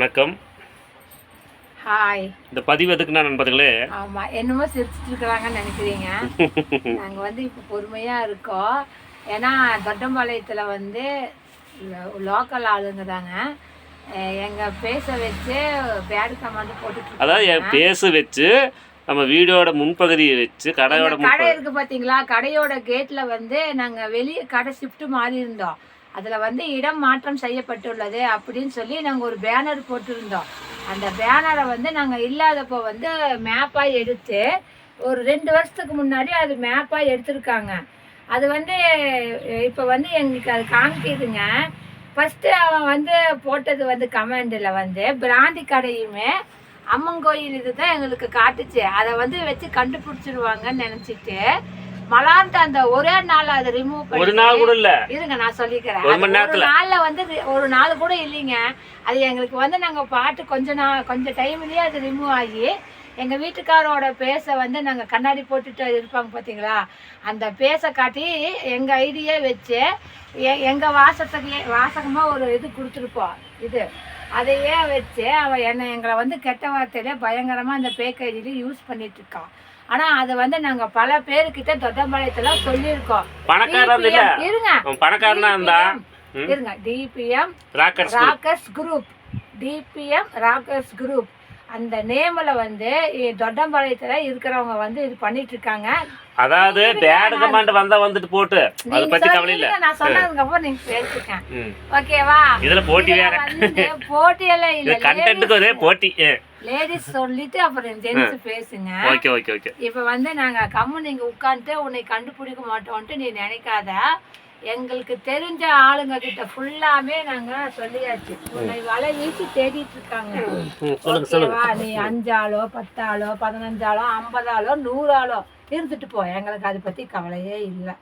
வணக்கம். ஹாய். இந்த பதிவு எதுக்குன்னா நண்பர்களே, ஆமாம், என்னமோ சிரிச்சிட்டு இருக்கிறாங்கன்னு நினைக்கிறீங்க. நாங்கள் வந்து இப்போ பொறுமையாக இருக்கோம். ஏன்னா தொட்டம்பாளையத்தில் வந்து லோக்கல் ஆளுங்க தாங்க எங்கள் பேச வச்சு பேடு கமாண்டு போட்டுட்டு, அதாவது பேச வச்சு நம்ம வீடியோட முன்பகுதியை வச்சு கடையோட கடை இருக்குது பார்த்தீங்களா, கடையோட கேட்டில் வந்து நாங்கள் வெளியே கடை ஷிஃப்ட்டு மாறி இருந்தோம். அதில் வந்து இடம் மாற்றம் செய்யப்பட்டுள்ளது அப்படின்னு சொல்லி நாங்கள் ஒரு பேனர் போட்டிருந்தோம். அந்த பேனரை வந்து நாங்கள் இல்லாதப்போ வந்து மேப்பாக எடுத்து ஒரு 2 வருஷத்துக்கு முன்னாடி அது மேப்பாக எடுத்திருக்காங்க. அது வந்து இப்போ வந்து எங்களுக்கு அது காமிக்கிதுங்க. ஃபஸ்ட்டு அவன் வந்து போட்டது வந்து கமெண்டில் வந்து பிராந்தி கடையுமே அம்மன் கோயில் இது தான் எங்களுக்கு காட்டுச்சு. அதை வந்து வச்சு கண்டுபிடிச்சிருவாங்கன்னு நினச்சிட்டு மலான்ட்டு அந்த ஒரே நாள் அதை ரிமூவ் பண்ணி, ஒரு நாள் கூட இல்ல இருங்க நான் சொல்லிக்கிறேன், ஒரு நாள்ல வந்து ஒரு நாள் கூட இல்லைங்க. அது எங்களுக்கு வந்து நாங்கள் பாட்டு கொஞ்சம் டைம்லயே அது ரிமூவ் ஆகி எங்கள் வீட்டுக்காரோட பேச வந்து நாங்கள் கண்ணாடி போட்டுட்டு இருப்பாங்க பார்த்தீங்களா, அந்த பேச காட்டி எங்கள் ஐடியே வச்சு எங்கள் வாசகமாக ஒரு இது கொடுத்துருப்போம். அதையே வச்சு அவன் எங்களை வந்து கெட்ட வார்த்தையில பயங்கரமாக அந்த பேக் ஐடியில யூஸ் பண்ணிட்டு இருக்கான். ஆனா அது வந்து நாங்க பல பேருக்கிட்ட தொட்டம்பாளையத்துல சொல்லியிருக்கோம். இருங்க TPM rockers group, TPM rockers group அந்த நேம்ல வந்து தொட்டம்பாளையத்துல இருக்கிறவங்க வந்து இது பண்ணிட்டு இருக்காங்க. அதாவது பேட் கமாண்ட் வந்தா வந்துட்டு போட்டு அத பத்தி கவலை இல்ல. நான் சொன்னதுக்கு அப்புறம் நீங்க பேசிக்கங்க. ஓகேவா? இதுல போட்டி வேற. போட்டி எல்லாம் இல்ல. கண்டென்ட்க்கு ஒரே போட்டி. லேடிஸ் சொல்லிட்டு அப்புறம் ஜென்ஸ் பேசுங்க. Okay okay okay. இப்போ வந்து நாங்க கம்மு நீங்க உட்கார்ந்து உன்னை கண்டுபிடிக்க மாட்டோம்ட்டு நீ நினைக்காத. எங்களுக்கு தெரிஞ்ச ஆளுங்க கிட்ட ஃபுல்லாமே நாங்க சொல்லியாச்சு. உன்னை வலை வீசி தேடிட்டு இருக்காங்க. ஓகேவா? நீ 5 ஆளோ 10 ஆளோ 15 ஆளோ 50 ஆளோ 100 ஆளோ இருந்துட்டு போ, எங்களுக்கு அதை பத்தி கவலையே இல்லை.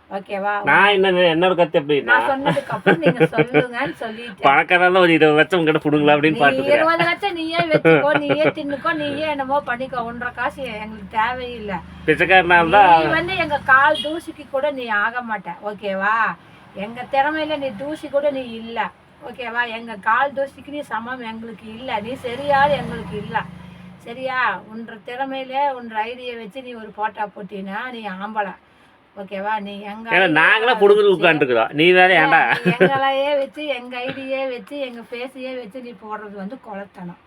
ஓகேவா? நான் என்னோட கத்து எப்படின்னா, நான் சொன்னதுக்கு அப்புறம் நீங்க சொல்லுங்கன்னு சொல்லிட்டு பணக்காரங்க ஒரு 20 லட்சம் கிட்ட புடுங்களா அப்படின்னு பாத்துட்டு 20 லட்சம் நீயே வச்சுக்கோ, நீயே தின்னுக்கோ, நீயே என்னமோ பண்ணிக்கோ, 1.5 காசு எங்களுக்கு தேவையில்லை. பிச்சைக்காரனா இருந்தா நீ வந்து எங்க கால் தூசிக்கு கூட நீ ஆக மாட்ட. ஓகேவா? எங்க திறமையில நீ தூசி கூட நீ இல்ல. ஓகேவா? எங்க கால் தூசிக்கு நீ சமம் எங்களுக்கு இல்ல. நீ சரியால் எங்களுக்கு இல்ல. சரியா? உன்ற திறமையில உன்ற ஐடியை வச்சு நீ ஒரு போட்டா போட்டினா நீ ஆம்பளை. ஓகேவா? நீ நாங்களா புடுங்கி உட்காந்துருக்கோம், நீ வேற ஏன்டா எங்களையே வச்சு எங்க ஐடியே வச்சு எங்க பேசையே வச்சு நீ போடுறது வந்து கொலத்தனம்.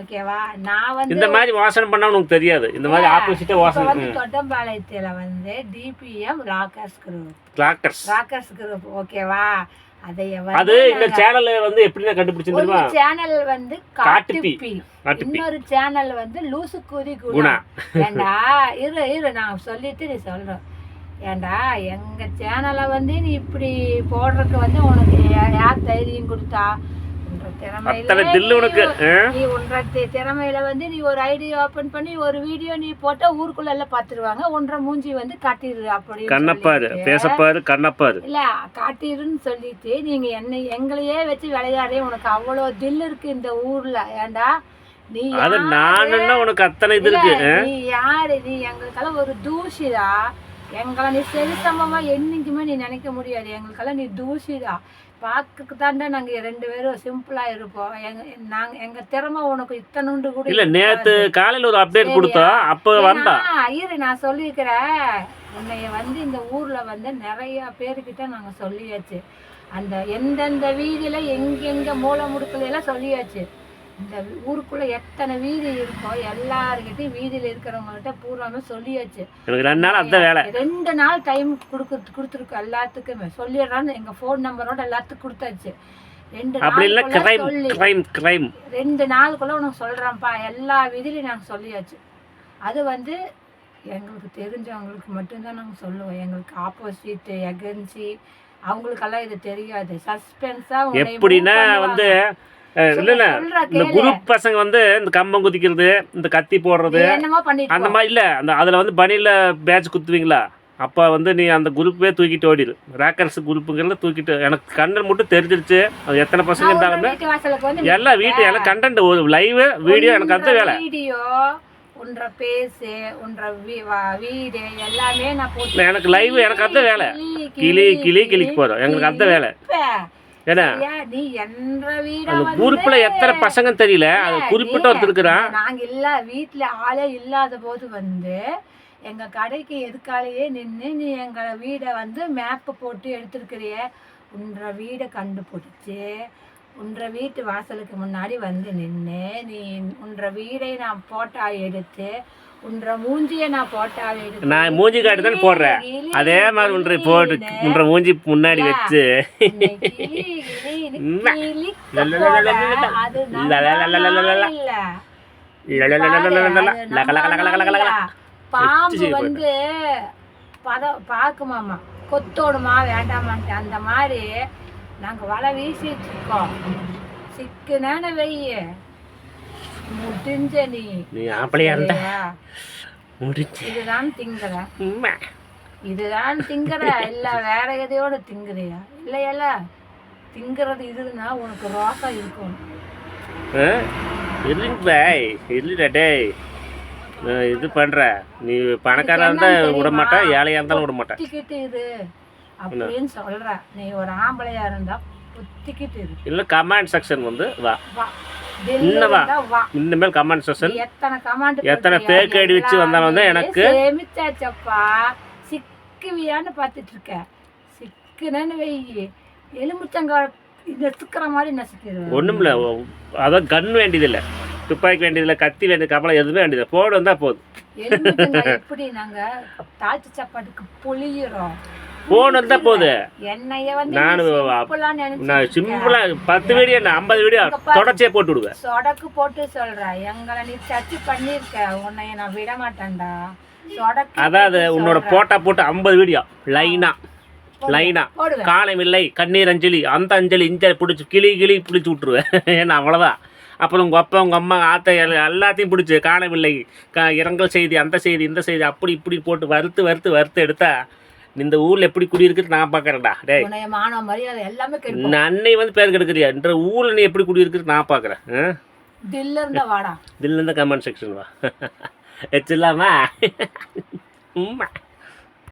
ஓகேவா? நான் வந்து இந்த மாதிரி வாசனை பண்ணா உனக்கு தெரியாது. இந்த மாதிரி ஆப்போசிட்டா வாசனை வந்து தொட்டம்பாளையத்துல வந்து டிபிஎம் ராக்கர்ஸ் குரூப். ஓகேவா? அது இந்த சேனல் வந்து எப்படி கண்டுபிடிச்சது தெரியுமா? சேனல் வந்து காட்டுப்பி, இன்னொரு சேனல் வந்து லூசுக்குதி குணா. ஏண்டா இரு நான் சொல்லிட்டு நீ சொல்றேன். ஏண்டா எங்க சேனலை வந்து நீ இப்படி போடுறதுக்கு வந்து உனக்கு யார் தைரியம் கொடுத்தா? திறமையில வந்து நீ ஒரு ஐடி ஓபன் பண்ணி ஒரு வீடியோ நீ போட்டா ஊருக்குள்ள எல்லாம் பாத்துருவாங்க. ஒன்றரை மூஞ்சி வந்து காட்டிரு அப்படி இல்ல காட்டிருன்னு சொல்லிட்டு நீங்க எங்களையே வச்சு விளையாடே. உனக்கு அவ்வளவு தில் இருக்கு இந்த ஊர்ல. ஏண்டா நீ உனக்கு அத்தனை இது இருக்கு. நீ யாரு? நீ எங்களுக்கெல்லாம் ஒரு தூசிடா. எங்களை நீ சரிசமமா என்னைக்குமே நீ நினைக்க முடியாது. எங்களுக்கெல்லாம் நீ தூசிடா. பார்க்க தாண்டா நாங்க 2 பேரும் சிம்பிளா இருப்போம். எங்க திறமை உனக்கு இத்தனுண்டு கூட இல்ல. நேத்து காலையில ஒரு அப்டேட் கொடுத்தோம், அப்ப வந்தா இரு நான் சொல்லிக்கிறேன். உன்னைய வந்து இந்த ஊர்ல வந்து நிறைய பேருக்கிட்ட நாங்க சொல்லியாச்சு. அந்த எந்தெந்த வீதியில எங்கெங்க மூல முடுக்கல எல்லாம் சொல்லியாச்சு. இந்த ஊருக்குள்ள எத்தனை வீதி இருக்கோ எல்லாருக்கிட்டையும் வீதியில இருக்கிறவங்கள்ட்ட பூராமே சொல்லியாச்சு. 2 நாள் டைம் கொடுத்துருக்கோம் எல்லாத்துக்குமே. சொல்லிடுறான்னு எங்க போன் நம்பரோட எல்லாத்துக்கும் கொடுத்தாச்சு. 2 நாளுக்குள்ள உனக்கு சொல்றேன்ப்பா, எல்லா வீதியிலையும் நாங்க சொல்லியாச்சு. அது வந்து எங்களுக்கு தெரிஞ்சவங்களுக்கு மட்டும்தான் நாங்க சொல்லுவோம். எங்களுக்கு ஆப்போசிட் எகன்சி அவங்களுக்கெல்லாம் இது தெரியாது. சஸ்பென்ஸா எப்படின்னா வந்து இல்ல இந்த குரூப் பசங்க வந்து இந்த கம்பம் குதிக்கிறது, இந்த கத்தி போடுறது அந்த மாதிரி இல்ல. அதுல வந்து பனியில பேட்ச் குத்துவீங்களா, அப்ப வந்து நீ அந்த குரூப்பே தூக்கிட்டு ஓடிடு. ராக்கர்ஸ் குரூப்புங்கிறத தூக்கிட்டு எனக்கு கண்டென்ட் மட்டும் தெரிஞ்சிருச்சு. அது எத்தனை பசங்க இருந்தாலுமே எல்லாம் வீட்டு எல்லாம் கண்டென்ட் லைவ் வீடியோ எனக்கு அந்த வேலை. எனக்கு லைவ் எனக்கு அந்த வேலை. கிளிக்கு போறோம், எங்களுக்கு அந்த வேலை. ஏன்னா நீ என்ற வீட அந்த குரூப்ல எத்தனை பசங்க தெரியல, அது குறிப்பிட்ட ஒருத்தர் இருக்கிறான். நாங்க இல்ல வீட்டுல ஆளே இல்லாத போது வந்து எங்க கடைக்கு எதுக்காலேயே நின்று நீ எங்க வீடை வந்து மேப்பு போட்டு எடுத்துருக்கிறிய, உன்ற வீடை கண்டுபிடிச்சு உன்ற வீட்டு வாசலுக்கு முன்னாடி வந்து நின்று நீ உன்ற வீடை நான் போட்டா எடுத்து உன்ற மூஞ்சியை நான் போட்டா எடுத்து நான் மூஞ்சி காட்டு தான் போடுறேன், அதே மாதிரி ஒன்றை போட்டு உன்ற மூஞ்சி முன்னாடி வச்சு பாம்பு வந்து பாக்குமாமா கொத்தோடுமா வேண்டாமான்ட்டு அந்த மாதிரி நாங்க வலை வீசிட்டு இருக்கோம். சிக்குனான வெய்ய முடிஞ்ச நீ அப்படியா இருந்தா முடிஞ்சு இதுதான் திங்குற, இதுதான் திங்குற, இல்ல வேற எதையோட திங்குறியா? இல்லையல்ல திங்குறது இதுன்னா உனக்கு ரோசம் இருக்கும். இது பண்ற நீ பணக்காரா இருந்தா விட மாட்டா, ஏழையா இருந்தாலும் விட மாட்டேன். இது அப்படின்னு சொல்ற, நீ ஒரு ஆம்பளையா இருந்தா புத்திக்கிட்டு இரு. இல்ல கமெண்ட் செக்ஷன் வந்து வா இனிமேல் கமெண்ட் செக்ஷன் எத்தனை பேக் ஐடி வச்சு வந்தாலும் வந்து எனக்கு சேமிச்சாச்சப்பா. சிக்குவியான்னு பார்த்துட்டு இருக்க, சிக்குனு வெயி எலுமிச்சங்க நெசுக்கிற மாதிரி நசுக்கிடுவேன். ஒன்றும் இல்லை, அதான் கன் வேண்டியதில்லை, துப்பாக்கி வேண்டியதில்லை, கத்தி வேண்டியது, கப்பலை எதுவுமே வேண்டியது, போடு வந்தால் போதும். எப்படி நாங்கள் தாழ்ச்சி சாப்பாட்டுக்கு பொழியிறோம், போன் வந்தால் போகுது. என்னைய வந்து நான் சிம்பிளாக 10 வீடியோ 50 வீடியோ தொடர்ச்சியாக போட்டு விடுவேன். சொடக்கு போட்டு சொல்கிறேன், எங்களை நீ சர்ச்சு பண்ணியிருக்க, உன்னைய நான் விட மாட்டேன்டா சொடக்கு. அதாவது உன்னோட போட்டா போட்டு 50 வீடியோ லைனா காலம் இல்லை கண்ணீர் அஞ்சலி, அந்த அஞ்சலி இந்த பிடிச்சி கிளி பிடிச்சி விட்ருவேன். ஏன்னா அவ்வளோதான். அப்புறம் உங்கள் அப்பா உங்கள் அம்மா ஆத்த எல்லாத்தையும் பிடிச்சி காணவில்லை, இரங்கல் செய்தி, அந்த செய்தி, இந்த செய்தி, அப்படி இப்படி போட்டு வறுத்து எடுத்தா இந்த ஊரில் எப்படி குடியிருக்குன்னு நான் பார்க்குறேன்டா. டே அன்னை வந்து பேர் கெடுக்கிறியா என்ற ஊரில் நீ எப்படி குடியிருக்குன்னு நான் பார்க்குறேன். தில்ல இருந்தா கமெண்ட் செக்ஷன் வா வச்சிடலாமா?